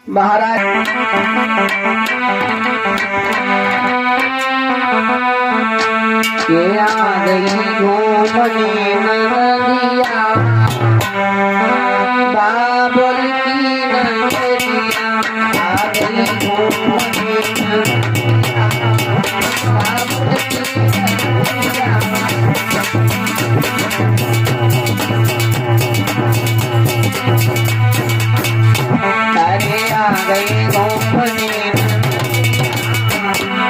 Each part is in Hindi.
महाराज के आ गई घूमने नदिया बाबुल की नदिया आ गई घूमने नदिया बाबुल की नदिया अरे आ गई घूमने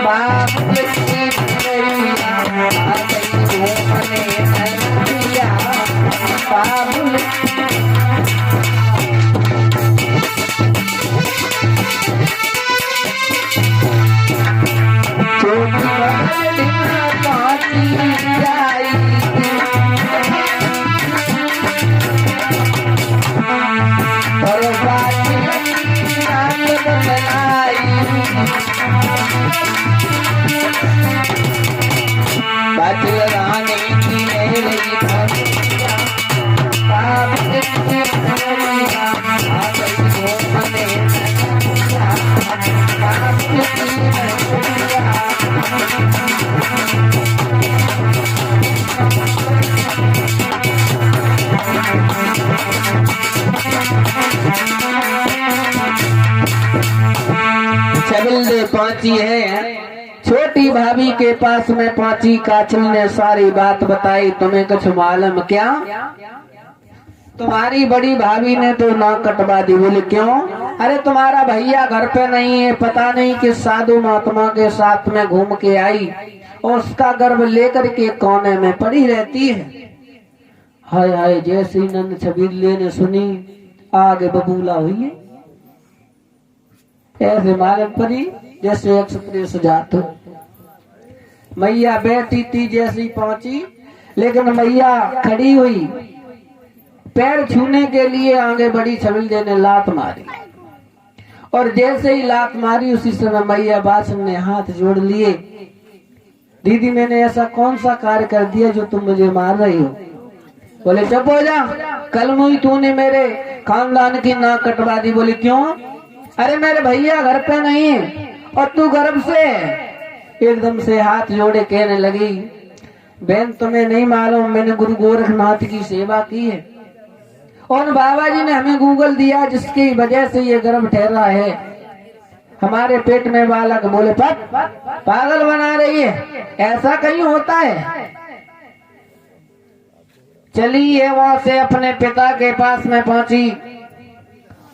बाबुल की नदिया आ गई घूमने नदिया बाबुल छबिल्ले पहुंची है। छोटी भाभी के पास में पहुंची। काछल ने सारी बात बताई। तुम्हें कुछ मालूम क्या? तुम्हारी बड़ी भाभी ने तो नाक कटवा दी। बोले क्यों? अरे तुम्हारा भैया घर पे नहीं है, पता नहीं किस साधु महात्मा के साथ में घूम के आई और उसका गर्भ लेकर के कोने में पड़ी रहती है। हाय हाय, जैसी नंद छबीले ने सुनी आगे बबूला हुई है। ऐसे मालूम पड़ी जैसे एक्सप्रेस जात हो। मैया बैठी थी, जैसी पहुंची लेकिन मैया खड़ी हुई, पैर छूने के लिए आगे बढ़ी। छबिल्ले ने लात मारी और जैसे ही लात मारी उसी समय मैया बासन ने हाथ जोड़ लिए। दीदी, मैंने ऐसा कौन सा कार्य कर दिया जो तुम मुझे मार रही हो? बोले चुप हो जा, कल मुई तूने मेरे खानदान की नाक कटवा दी। बोले क्यों? अरे मेरे भैया घर पे नहीं है और तू गर्भ से। एकदम से हाथ जोड़े कहने लगी, बहन तुम्हें नहीं मालूम, मैंने गुरु गोरखनाथ की सेवा की है और बाबा जी ने हमें गूगल दिया जिसकी वजह से ये गर्भ ठहरा है। हमारे पेट में बालक। बोले पागल बना रही है, ऐसा कहीं होता है? चली है वहां से अपने पिता के पास में पहुंची।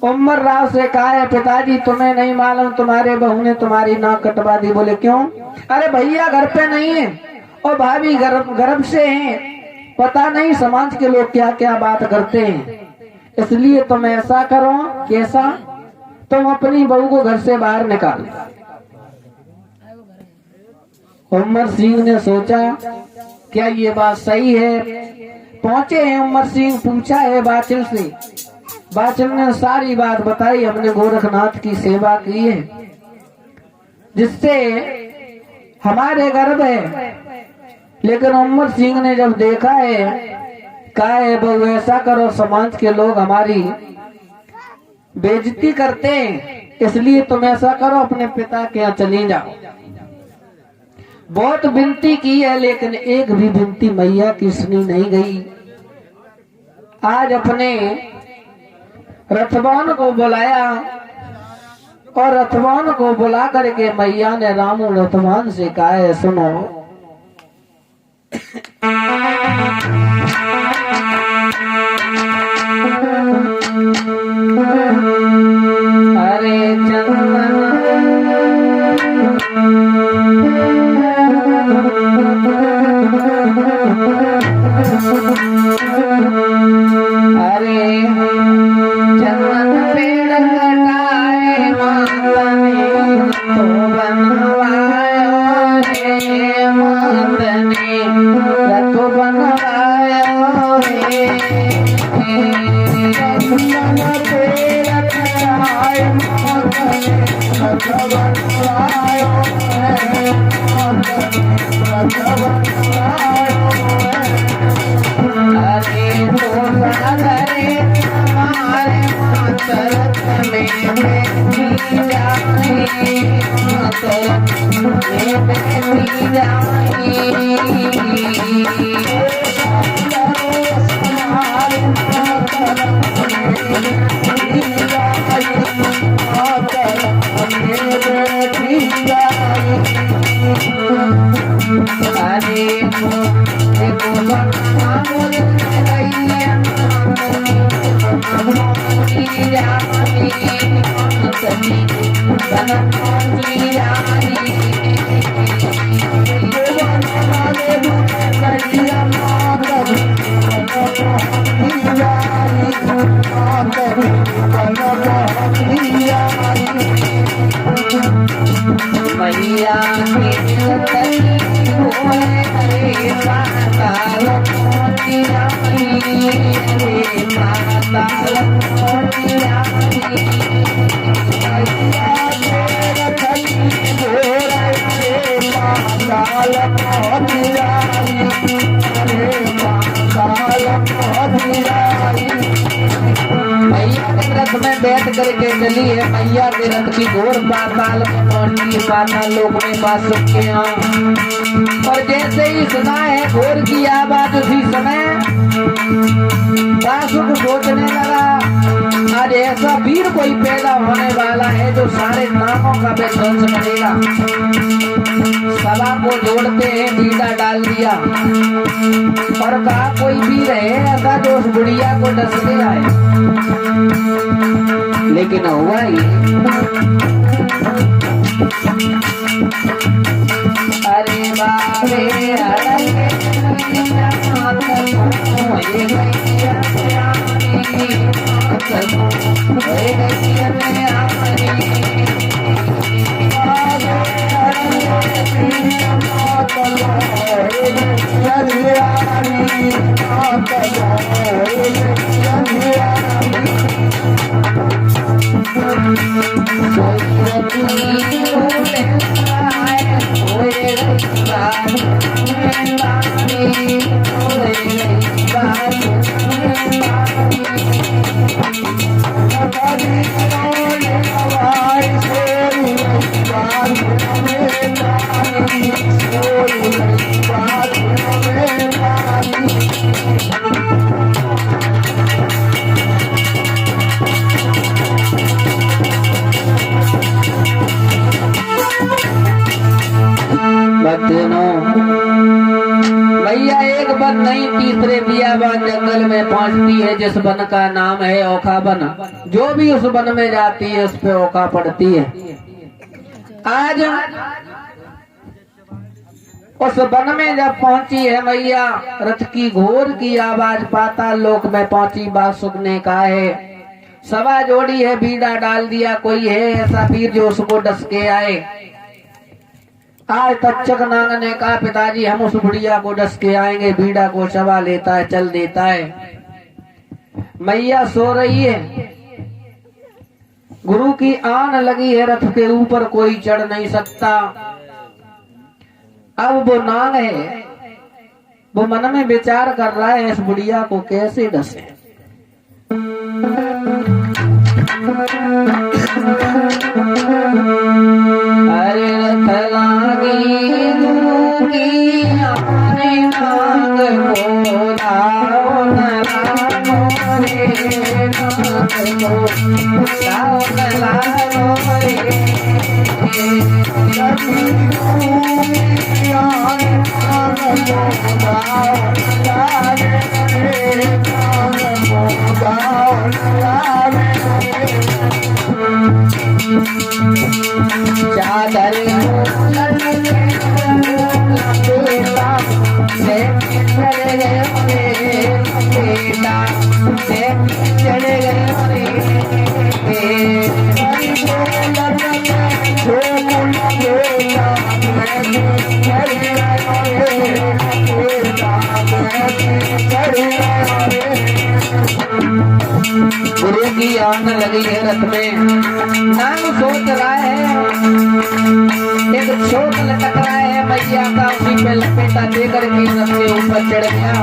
उमर राव से कहा है, पिताजी तुम्हें नहीं मालूम तुम्हारे बहू ने तुम्हारी नाक कटवा दी। बोले क्यों? अरे भैया घर पे नहीं है और भाभी गर्भ से हैं, पता नहीं समाज के लोग क्या क्या बात करते हैं, इसलिए तुम ऐसा करो। कैसा? तुम अपनी बहू को घर से बाहर निकालो। उमर सिंह ने सोचा क्या ये बात सही है? पहुंचे हैं उमर सिंह, पूछा है बाचिल से। बाचिल ने सारी बात बताई। हमने गोरखनाथ की सेवा की है जिससे हमारे गर्भ है, लेकिन उमर सिंह ने जब देखा है, कहा है बहू ऐसा करो, समाज के लोग हमारी बेइज्जती करते हैं, इसलिए तुम ऐसा करो अपने पिता के यहाँ चली जाओ। बहुत विनती की है लेकिन एक भी विनती मैया की सुनी नहीं गई। आज अपने रथवान को बुलाया और रथवान को बुला करके मैया ने रामू रथवान से कहा है, सुनो अरे अरे मैया रथ में बैठ करके चली है। मैया के रथ की घोर पाताल में पहुंची, पाताल लोक में पास सकते हैं। और जैसे ही सुना है घोर की आवाज, उसी समय बासुक सोचने लगा आज ऐसा वीर कोई पैदा होने वाला है जो सारे नामों का विध्वंस करेगा। सभा को जोड़ते हैं, बीड़ा डाल दिया और कहा कोई वीर है ऐसा जो उस बुढ़िया को डस के आए। लेकिन हुआ ही अरे बाबे भैया एक वन नहीं तीसरे बियाबान जंगल में पहुंचती है जिस वन का नाम है ओखा वन। जो भी उस वन में जाती है उस पे ओखा पड़ती है। आज उस वन में जब पहुंची है मैया, रथ की घोर की आवाज पाताल लोक में पहुंची। बासुक ने कहा है सभा जोड़ी है, बीड़ा डाल दिया, कोई है ऐसा वीर जो उसको डस के आए। आज तक्षक नाग ने कहा पिताजी हम उस बुढ़िया को डस के आएंगे। बीड़ा को चबा लेता है, चल देता है। मैया सो रही है, गुरु की आन लगी है, रथ के ऊपर कोई चढ़ नहीं सकता। अब वो नाग है, वो मन में विचार कर रहा है इस बुढ़िया को कैसे डसे। अरे रथ लागी गुरु की आने नाग मोराओ नरानो रे नाग मोराओ नरानो रे रवि गुरु की आने नाग मोराओ नरानो रे नाग मोराओ नरानो चादर से चढ़ गए से चढ़ गए गुरु की आन लगी है रथ में। नाम सोच रहा है, एक छोट लटक रहा है मैया का, उसी पे लपेटा देकर के रथ के ऊपर चढ़ गया।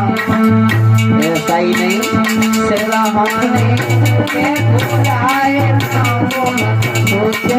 ऐसा ही नहीं सेवा माने मैं भूल आए सोचे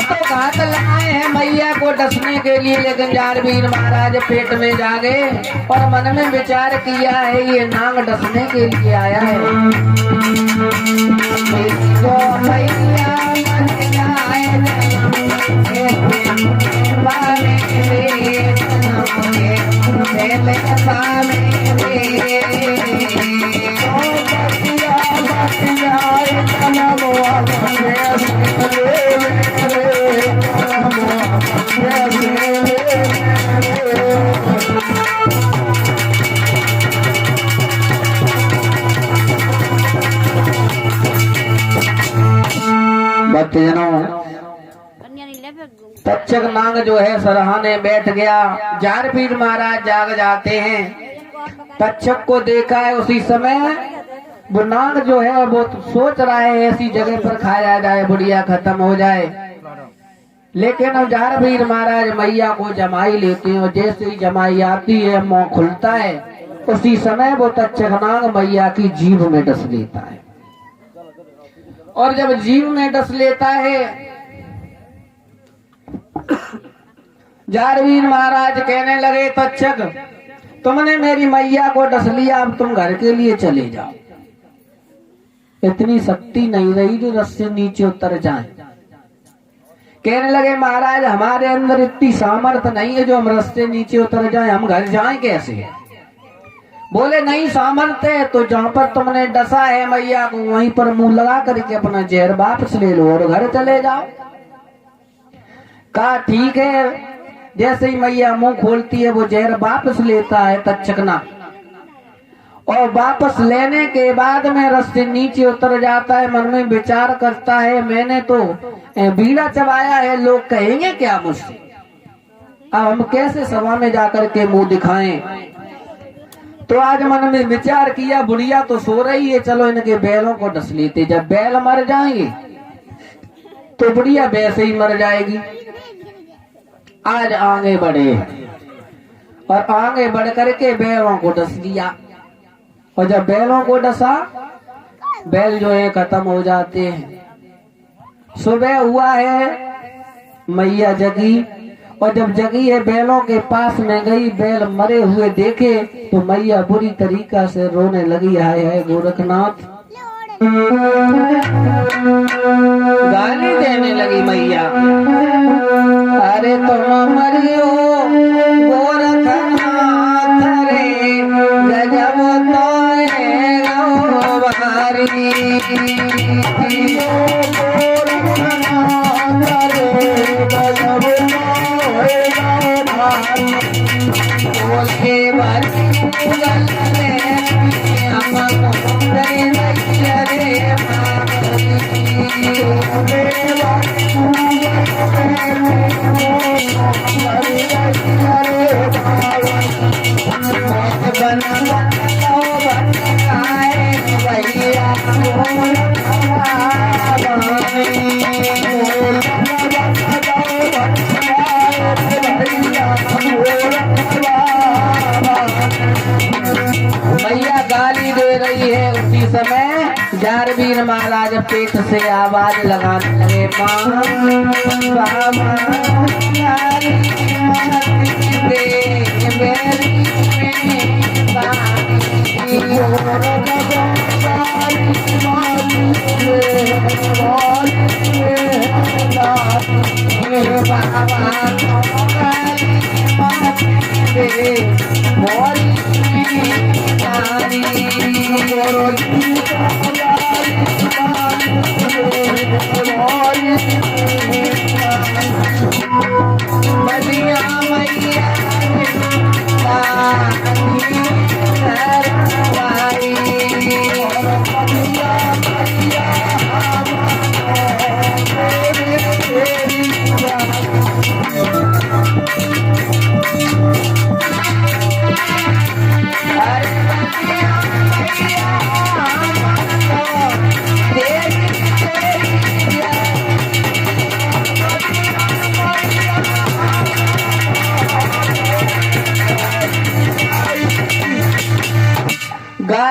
तो घात लगाए हैं मैया को डसने के लिए, लेकिन जारवीर महाराज पेट में जागे और मन में विचार किया है ये नाग डसने के लिए आया है। तो मैया मन जाए तक्षक नाग जो है सराहने बैठ गया। जारवीर महाराज जाग जाते हैं। तक्षक को देखा है, उसी समय वो नाग जो है वो सोच रहा है ऐसी जगह पर खाया जाए, बुढ़िया खत्म हो जाए। लेकिन अब जारवीर महाराज मैया को जमाई लेते हैं और जैसे ही जमाई आती है मुंह खुलता है, उसी समय वो तक्षक नाग मैया की जीभ में डस लेता है। और जब जीभ में डस लेता है, जारवीर महाराज कहने लगे तक्षक तुमने मेरी मैया को डस लिया, अब तुम घर के लिए चले जाओ। इतनी शक्ति नहीं रही जो रस से नीचे उतर जाए। कहने लगे महाराज हमारे अंदर इतनी सामर्थ्य नहीं है जो हम रस से नीचे उतर जाएं, हम घर जाएं कैसे? बोले नहीं सामर्थ्य है तो जहाँ पर तुमने डसा है मैया को वहीं पर मुंह लगा करके अपना जहर वापस ले लो और घर चले जाओ। कहा ठीक है। जैसे ही मैया मुंह खोलती है वो जहर वापस लेता है तक्षक नाग, और वापस लेने के बाद में रस से नीचे उतर जाता है। मन में विचार करता है मैंने तो बीड़ा चबाया है, लोग कहेंगे क्या मुझसे, अब हम कैसे सभा में जाकर के मुंह दिखाएं। तो आज मन में विचार किया बुढ़िया तो सो रही है, चलो इनके बैलों को डस लेते, जब बैल मर जाएंगे तो बुढ़िया वैसे ही मर जाएगी। आज आगे बढ़े और आगे बढ़ करके बैलों को डस दिया, और जब बैलों को डसा बैल जो है खत्म हो जाते हैं। सुबह हुआ है, मैया जगी, और जब जगी है बैलों के पास में गई, बैल मरे हुए देखे तो मैया बुरी तरीका से रोने लगी। है गोरखनाथ गाली देने लगी मैया, अरे तुम मरियो गोरखनाथ रे, गजब तो है गौरी। मैया गाली दे रही है। उसी समय जारवीर महाराज पेट से आवाज लगाने लगे,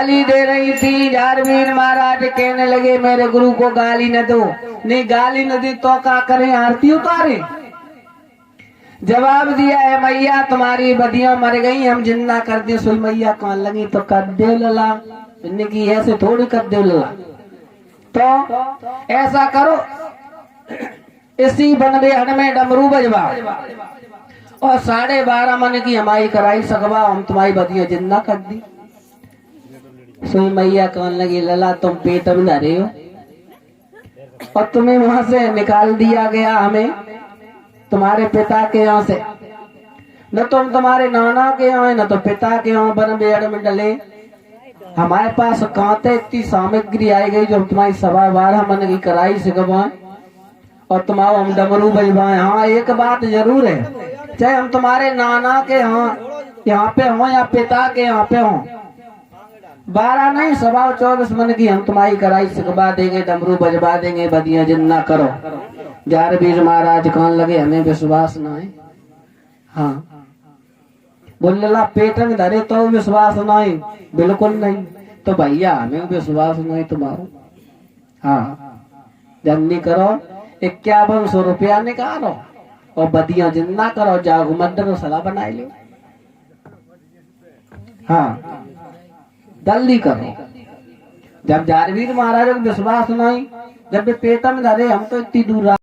गाली दे रही थी। जारवीर महाराज कहने लगे मेरे गुरु को गाली न दो। नहीं गाली न दी तो क्या करें, आरती उतारे। जवाब दिया है मैया तुम्हारी बदियां मर गई, हम जिंदा कर दे। सुई मैया कौन लगी तो कर दे लला, की ऐसे थोड़ी कर दे लला। तो ऐसा करो इसी बनबेहड़ में डमरू बजवा और 12.5 मन की हमारी कराई सकवा, हम तुम्हारी बदियां जिंदा कर दी। सुई मैया कौन लगी लला तुम पेट में धरे हो और तुम्हें वहां से निकाल दिया गया, हमें तुम्हारे पिता के यहाँ से, न तुम तुम्हारे नाना के यहाँ न तो पिता के यहाँ बनबेहड़ में डले। हमारे पास कांते इतनी सामग्री आई गई जो हम तुम्हारी 12.5 मन की कराई सिखवाएं और तुम्हारा हम डमरू बजवाएं। हाँ एक बात जरूर है, चाहे हम तुम्हारे नाना के यहाँ पे हों या पिता के यहाँ पे हों, 12 नहीं 24 मन की हम तुम्हारी कराई सिखवा देंगे, डमरू बजवा देंगे, बदियां जिन्ना करो। जारवीर महाराज कौन लगे हमें विश्वास ना है। हाँ बोलला पेट में धरे तो विश्वास नहीं, बिल्कुल नहीं। तो भैया हमें विश्वास नहीं तुम्हारा। हाँ जन्नी करो 5100 रुपया निकालो और बदियां जिन्ना करो, जागो मंदिर सला बनाए लो। हाँ जल्दी करो। जब जारवीर महाराज को विश्वास नहीं, जब पेट में धरे हम तो इतनी दूर